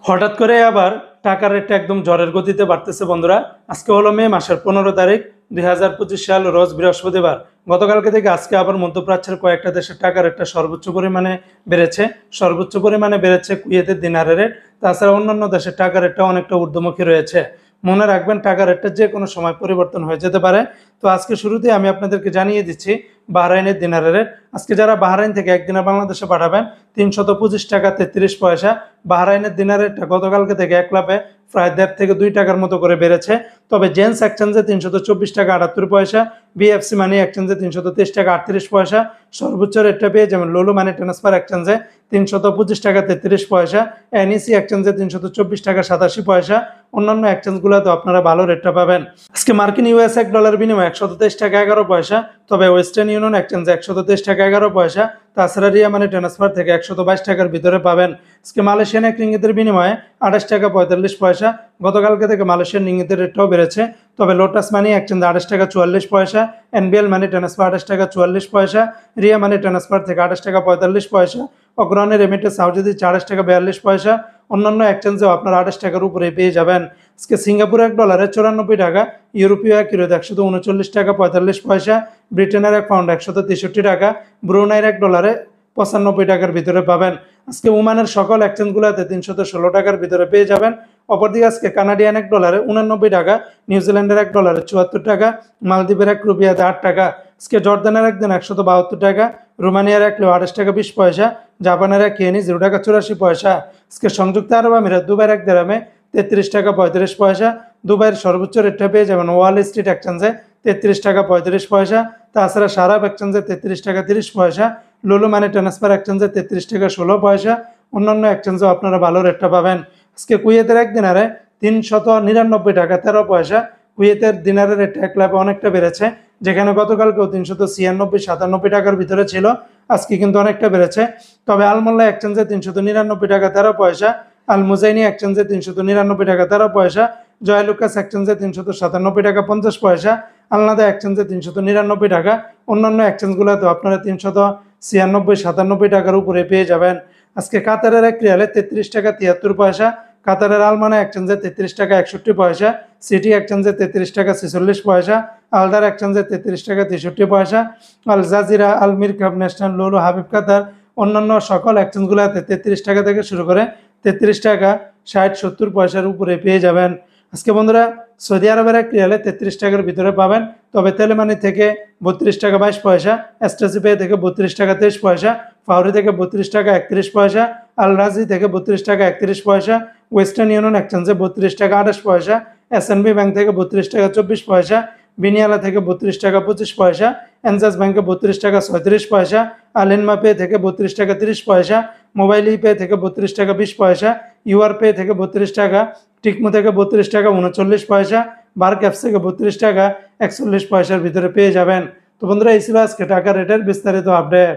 হঠাৎ করে আবার টাকার রেটটা একদম ঝড়ের গতিতে বাড়তেছে বন্ধুরা। আজকে হলো মে মাসের 15 তারিখ 2025 সাল, রোজ বৃহস্পতিবার। গতকালকে থেকে আজকে আবার মধ্যপ্রাচ্যের কয়েকটা দেশের টাকার রেটটা সর্বোচ্চ পরিমাণে বেড়েছে কুয়েতের দিনারের রেট। তাছাড়া অন্যান্য দেশের টাকার রেটটা অনেকটা ঊর্ধ্বমুখী রয়েছে। মনে রাখবেন, টাকার রেটটা যে কোনো সময় পরিবর্তন হয়ে যেতে পারে। তো আজকে শুরুতে আমি আপনাদেরকে জানিয়ে দিচ্ছি বাহরাইনের দিনারের রেট। আজকে যারা বাহরাইন থেকে এক দিনার বাংলাদেশে পাঠাবেন 325 টাকা 33 পয়সা। বাহরাইনের দিনারের রেটটা গতকালকে থেকে এক লাফে প্রায় 1.5 থেকে 2 টাকার মতো করে বেড়েছে। তবে জেন্স এক্সচেঞ্জে 324 টাকা 78 পয়সা, বিএফসি মানি এক্সচেঞ্জে 323 টাকা 38 পয়সা। সর্বোচ্চ রেটটা পেয়ে যেমন লোলো মানি ট্রান্সফার এক্সচেঞ্জে 325 টাকা 33 পয়সা, এনইসি এক্সচেঞ্জে 324 টাকা 87 পয়সা। অন্যান্য এক্সচেঞ্জগুলোতে আপনারা ভালো রেটটা পাবেন। আজকে মার্কিন ইউএস এক ডলার বিনিময়ে 123 টাকা 11 পয়সা। তবে ওয়েস্টার্ন ইউনিয়ন এক্সচেঞ্জে 123 টাকা 11 পয়সা। তাছাড়া রিয়া মানি ট্রান্সফার থেকে 122 টাকার ভিতরে পাবেন। আজকে মালয়েশিয়ান এক রিঙ্গিতের বিনিময়ে 28 টাকা 45 পয়সা। গতকালকে থেকে মালয়েশিয়ান রিঙ্গিতের রেটটাও বেড়েছে। তবে লোটাস মানি এক্সচেঞ্জে 28 টাকা 44 পয়সা, এনবিএল মানি ট্রান্সফার 28 টাকা 44 পয়সা, রিয়া মানি ট্রান্সফার থেকে 28 টাকা 45 পয়সা, অগ্রণী রেমিটেন্স হাউস যদি 28 টাকা 42 পয়সা। অন্যান্য এক্সচেঞ্জেও আপনারা 28 টাকার উপরে পেয়ে যাবেন। আজকে সিঙ্গাপুর এক ডলারে 94 টাকা, ইউরোপীয় এক ইউরোতে 139 টাকা 45 পয়সা, ব্রিটেনের এক পাউন্ড 163 টাকা, ব্রুনাইয়ের এক ডলারে 95 টাকার ভিতরে পাবেন। আজকে ওমানের সকল এক্সচেঞ্জগুলোতে 316 টাকার ভিতরে পেয়ে যাবেন। অপরদিকে আজকে কানাডিয়ান এক ডলারে 89 টাকা, নিউজিল্যান্ডের এক ডলারে 74 টাকা, মালদ্বীপের এক রুপিয়াতে 8 টাকা। আজকে জর্দানের একদিন 172 টাকা, রোমানিয়ার এক লো 28 টাকা 20 পয়সা, জাপানের এক ইয়েনি 0 টাকা 84 পয়সা। আজকে সংযুক্ত আরব আমিরাত দুবাইয়ের এক দেরামে 33 টাকা 35 পয়সা। দুবাইয়ের সর্বোচ্চ রেটটা পেয়ে যাবেন ওয়াল স্ট্রিট এক্সচেঞ্জে 33 টাকা 35 পয়সা। তাছাড়া সারাব এক্সচেঞ্জে 33 টাকা 30 পয়সা, লুলু মানি ট্রান্সফার এক্সচেঞ্জে 33 টাকা 16 পয়সা। অন্যান্য এক্সচেঞ্জেও আপনারা ভালো রেটটা পাবেন। আজকে কুয়েতের এক দিনারে 399 টাকা 13 পয়সা। কুয়েতের দিনারের রেট এক লাফে অনেকটা বেড়েছে, যেখানে গতকালকেও 396-97 টাকার ভিতরে ছিল, আজকে কিন্তু অনেকটা বেড়েছে। তবে আলমোল্লা এক্সচেঞ্জে 399 টাকা 13 পয়সা, আল মুজাইনি এক্সচেঞ্জে 399 টাকা 13 পয়সা, জয়লুকাস এক্সচেঞ্জে 397 টাকা 50 পয়সা, আলনাদা এক্সচেঞ্জে 399 টাকা। অন্যান্য এক্সচেঞ্জগুলোতে আপনারা 396-97 টাকার উপরে পেয়ে যাবেন। আজকে কাতারের এক রিয়ালে 33 টাকা 73 পয়সা, কাতারের আলমানা এক্সচেঞ্জে 33 টাকা 61 পয়সা, সিটি এক্সচেঞ্জে 33 টাকা 46 পয়সা, আলদার এক্সচেঞ্জে 33 টাকা 63 পয়সা, আল জাজিরা, আল মিরকাব, ন্যাশনাল, লুলু, হাবিব কাতার, অন্যান্য সকল এক্সচেঞ্জগুলোতে 33 টাকা থেকে শুরু করে 33 টাকা 60-70 পয়সার উপরে পেয়ে যাবেন। আজকে বন্ধুরা সৌদি আরবের এক রিয়ালে 33 টাকার ভিতরে পাবেন। তবে তেলেমানি থেকে 32 টাকা 22 পয়সা, এসটিসি পে থেকে 32 টাকা 23 পয়সা, ফাউরি থেকে 32 টাকা 31 পয়সা, আল রাজি থেকে 32 টাকা 31 পয়সা, ওয়েস্টার্ন ইউনিয়ন এক্সচেঞ্জে 32 টাকা 28 পয়সা, এসএনবি ব্যাংক থেকে 32 টাকা 24 পয়সা, বিনিয়ালা থেকে 32 টাকা 25 পয়সা, এনজাস ব্যাংকে 32 টাকা 36 পয়সা, আলিনমা পে থেকে 32 টাকা 30 পয়সা, মোবাইল পে থেকে 32 টাকা 20 পয়সা, ইউআর পে থেকে 32 টাকা, টিকমো থেকে 32 টাকা 39 পয়সা, বার ক্যাপস থেকে 32 টাকা 41 পয়সার ভিতরে পেয়ে যাবেন। তো বন্ধুরা, এই ছিল আজকে টাকা রেটের বিস্তারিত আপডেট।